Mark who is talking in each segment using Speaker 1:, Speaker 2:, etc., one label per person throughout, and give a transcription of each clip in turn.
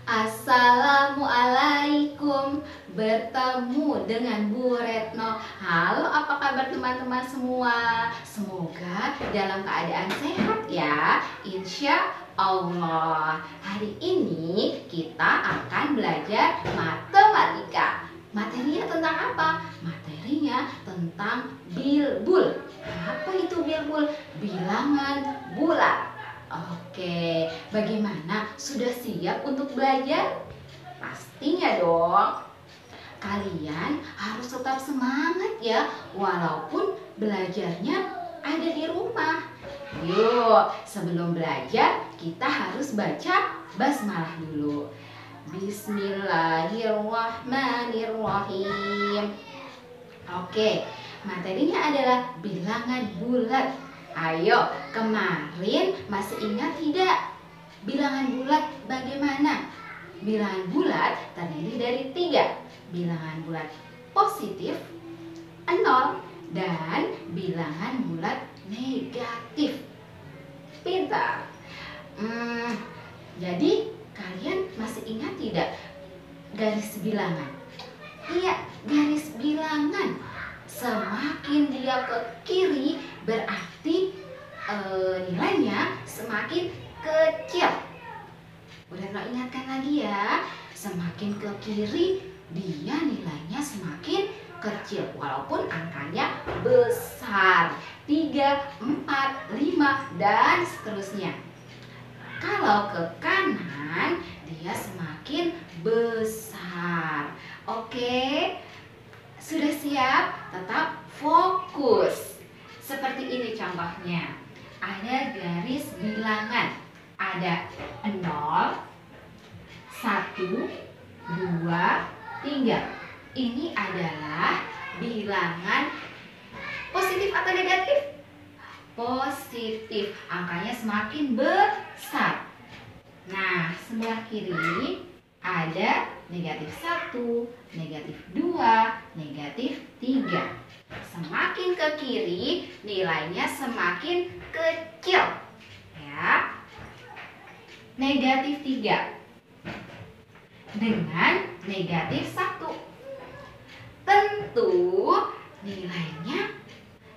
Speaker 1: Assalamualaikum. Bertemu dengan Bu Retno. Halo, apa kabar teman-teman semua? Semoga dalam keadaan sehat ya, insya Allah. Hari ini kita akan belajar matematika. Materinya tentang apa? Materinya tentang bilbul. Apa itu bilbul? Bilangan bulat. Oke, bagaimana? Sudah siap untuk belajar? Pastinya dong. Kalian harus tetap semangat ya, walaupun belajarnya ada di rumah. Yuk, sebelum belajar kita harus baca basmalah dulu. Bismillahirrahmanirrahim. Oke, materinya adalah bilangan bulat. Ayo, kemarin masih ingat tidak? Bilangan bulat bagaimana? Bilangan bulat terdiri dari 3. Bilangan bulat positif, 0, dan bilangan bulat negatif. Pintar. Jadi, kalian masih ingat tidak garis bilangan? Iya, garis bilangan. Semakin dia ke kiri berarti nilainya semakin kecil. Udah mau ingatkan lagi ya, semakin ke kiri dia nilainya semakin kecil walaupun angkanya besar, 3, 4, 5 dan seterusnya. Kalau ke kanan dia semakin besar. Oke, sudah siap? Tetap fokus. Seperti ini contohnya. Ada garis bilangan. Ada 0, 1, 2, 3. Ini adalah bilangan positif atau negatif? Positif. Angkanya semakin besar. Nah, sebelah kiri ada negatif 1, negatif 2, negatif 3. Semakin ke kiri nilainya semakin kecil ya. Negatif 3 dengan negatif 1. Tentu nilainya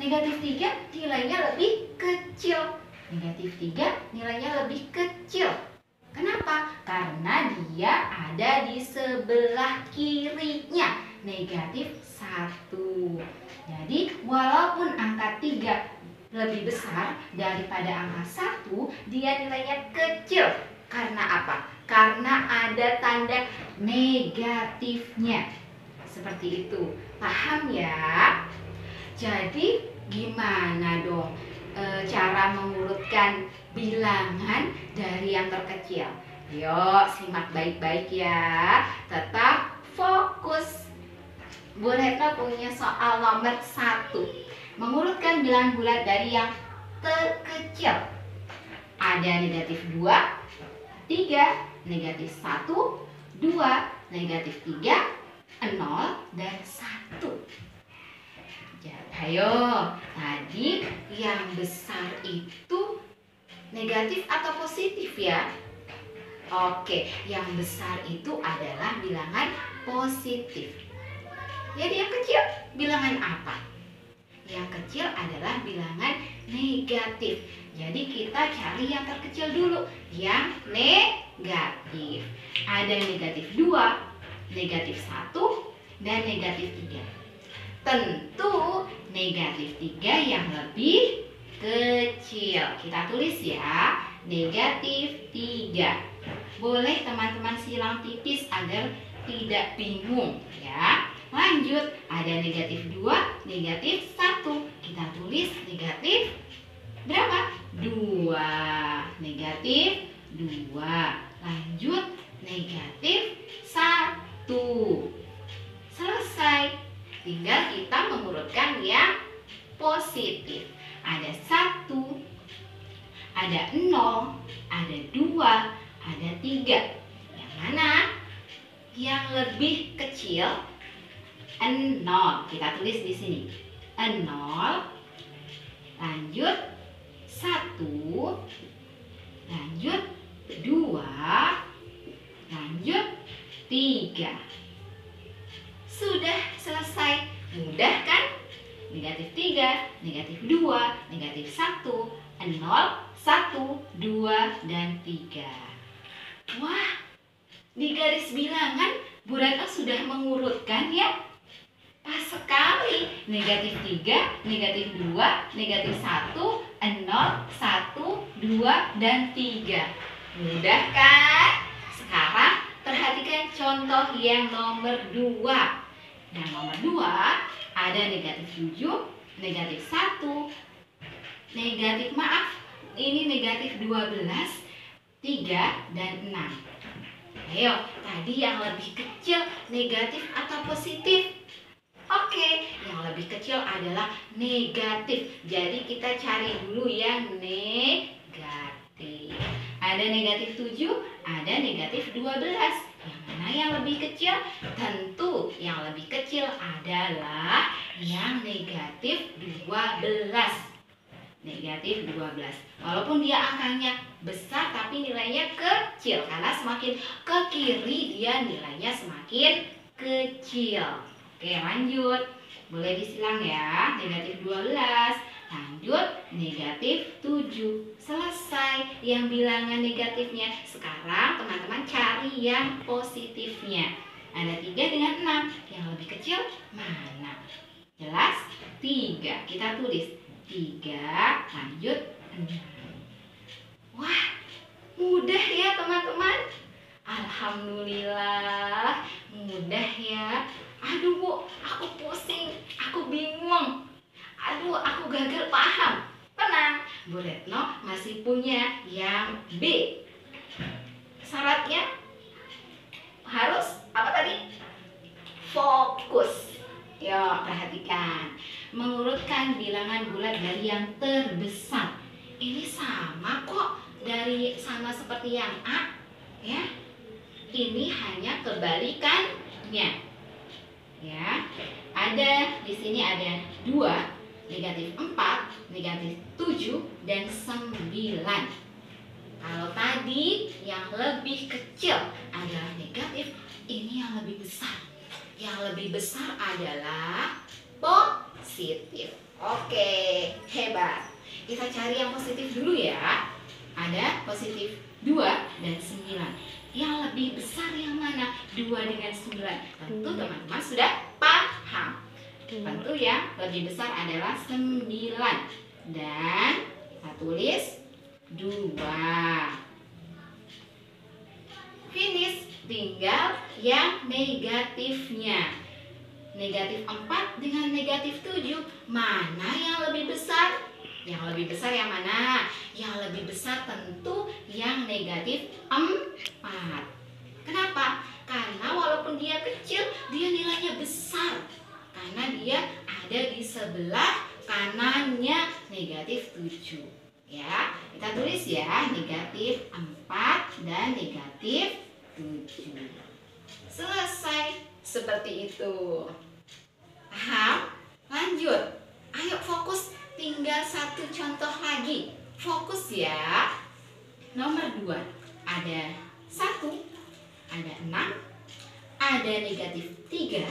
Speaker 1: negatif 3 nilainya lebih kecil. Negatif 3 nilainya lebih kecil. Kenapa? Karena dia ada di sebelah kirinya, negatif 1. Jadi walaupun angka 3 lebih besar daripada angka 1, dia nilainya kecil. Karena apa? Karena ada tanda negatifnya. Seperti itu. Paham ya? Jadi gimana dong cara mengurutkan bilangan dari yang terkecil? Yuk, simak baik-baik ya. Tetap fokus. Bu Retno punya soal nomor 1. Mengurutkan bilangan bulat dari yang terkecil. Ada negatif 2, 3, negatif 1, 2, negatif 3, 0, dan 1. Ayo, tadi yang besar itu negatif atau positif ya? Oke, yang besar itu adalah bilangan positif. Jadi yang kecil bilangan apa? Yang kecil adalah bilangan negatif. Jadi kita cari yang terkecil dulu, yang negatif. Ada negatif 2, negatif 1, dan negatif 3. Tentu negatif 3 yang lebih kecil. Kita tulis ya, negatif 3. Boleh teman-teman silang tipis agar tidak bingung ya. Lanjut, ada negatif 2, negatif 1. Kita tulis negatif berapa? 2. Negatif 2. Lanjut, negatif 1. Selesai. Tinggal kita mengurutkan yang positif. Ada 1, ada 0, ada 2, ada 3. Yang mana? Yang lebih kecil 0. Kita tulis di sini. 0. Lanjut 1. Lanjut 2. Lanjut 3. Sudah selesai. Mudah kan? Negatif 3, negatif 2, negatif 1, 0, 1, 2, dan 3. Wah, di garis bilangan Bu Retno sudah mengurutkan ya. Pas sekali. Negatif 3, negatif 2, negatif 1, 0, 1, 2, dan 3. Mudah kan? Sekarang perhatikan contoh yang nomor 2. Yang nomor 2 ada negatif 7, negatif 1, ini negatif 12, 3, dan 6. Ayo, tadi yang lebih kecil negatif atau positif? Oke, yang lebih kecil adalah negatif. Jadi kita cari dulu yang negatif. Ada negatif 7, ada negatif 12. Yang mana yang lebih kecil? Tentu yang lebih kecil adalah yang negatif 12. Negatif 12. Walaupun dia angkanya besar tapi nilainya kecil, karena semakin ke kiri dia nilainya semakin kecil. Oke, lanjut. Boleh disilang ya. Negatif 12. Lanjut, negatif 7. Selesai yang bilangan negatifnya. Sekarang teman-teman cari yang positifnya. Ada 3 dengan 6. Yang lebih kecil mana? Jelas? 3. Kita tulis 3. Lanjut 6. Wah, mudah ya teman-teman. Alhamdulillah, mudah ya. Aduh Bu, aku pusing, aku bingung. Aduh, aku gagal paham. Tenang, Bu Retno masih punya yang B. Syaratnya harus apa tadi? Fokus. Yuk, perhatikan. Mengurutkan bilangan bulat dari yang terbesar. Ini sama kok, sama seperti yang A, ya. Ini hanya kebalikannya. Ya, ada di sini ada 2, negatif 4, negatif 7, dan 9. Kalau tadi yang lebih kecil adalah negatif, ini yang lebih besar. Yang lebih besar adalah positif. Oke, hebat. Kita cari yang positif dulu ya. Ada positif 2 dan 9. Yang lebih besar yang mana? 2 dengan 9. Tentu teman-teman sudah paham. Tentu yang lebih besar adalah 9. Dan kita tulis 2. Finish. Tinggal yang negatifnya. Negatif 4 dengan negatif 7. Mana yang lebih besar? Yang lebih besar yang mana? Yang lebih besar tentu yang negatif 4. Kenapa? Karena walaupun dia kecil, dia nilainya besar. Karena dia ada di sebelah kanannya negatif 7. Ya, kita tulis ya, negatif 4 dan negatif 7. Selesai. Seperti itu. Paham? Lanjut. Ayo fokus. Tinggal satu contoh lagi. Fokus ya. Nomor 2. Ada 1, ada 6, ada negatif 3,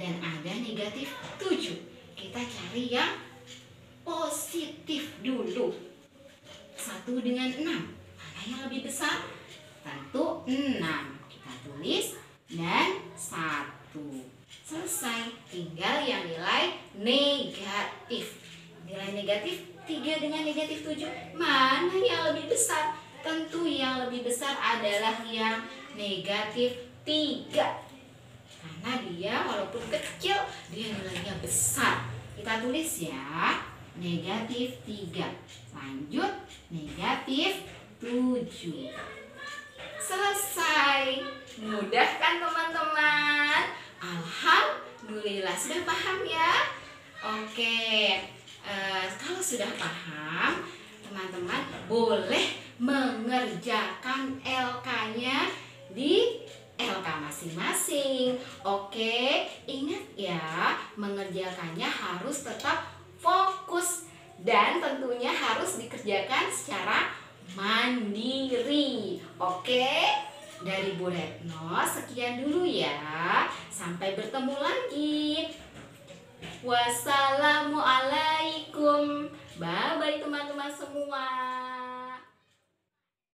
Speaker 1: dan ada negatif 7. Kita cari yang positif dulu. 1 dengan 6. Mana yang lebih besar? Tentu 6. Kita tulis dan 1. Selesai. Tinggal yang nilai negatif. Nilai negatif 3 dengan negatif 7. Mana yang lebih besar? Tentu yang lebih besar adalah yang negatif 3. Karena dia walaupun kecil, dia nilainya besar. Kita tulis ya, negatif 3. Lanjut, negatif 7. Selesai. Mudah kan teman-teman? Alhamdulillah. Sudah paham ya? Oke. Kalau sudah paham, teman-teman boleh mengerjakan LK-nya di LK masing-masing. Oke, ingat ya, mengerjakannya harus tetap fokus dan tentunya harus dikerjakan secara mandiri. Oke, Dari Bu Retno, sekian dulu ya. Sampai bertemu lagi. Wassalamualaikum. Bye-bye teman-teman semua.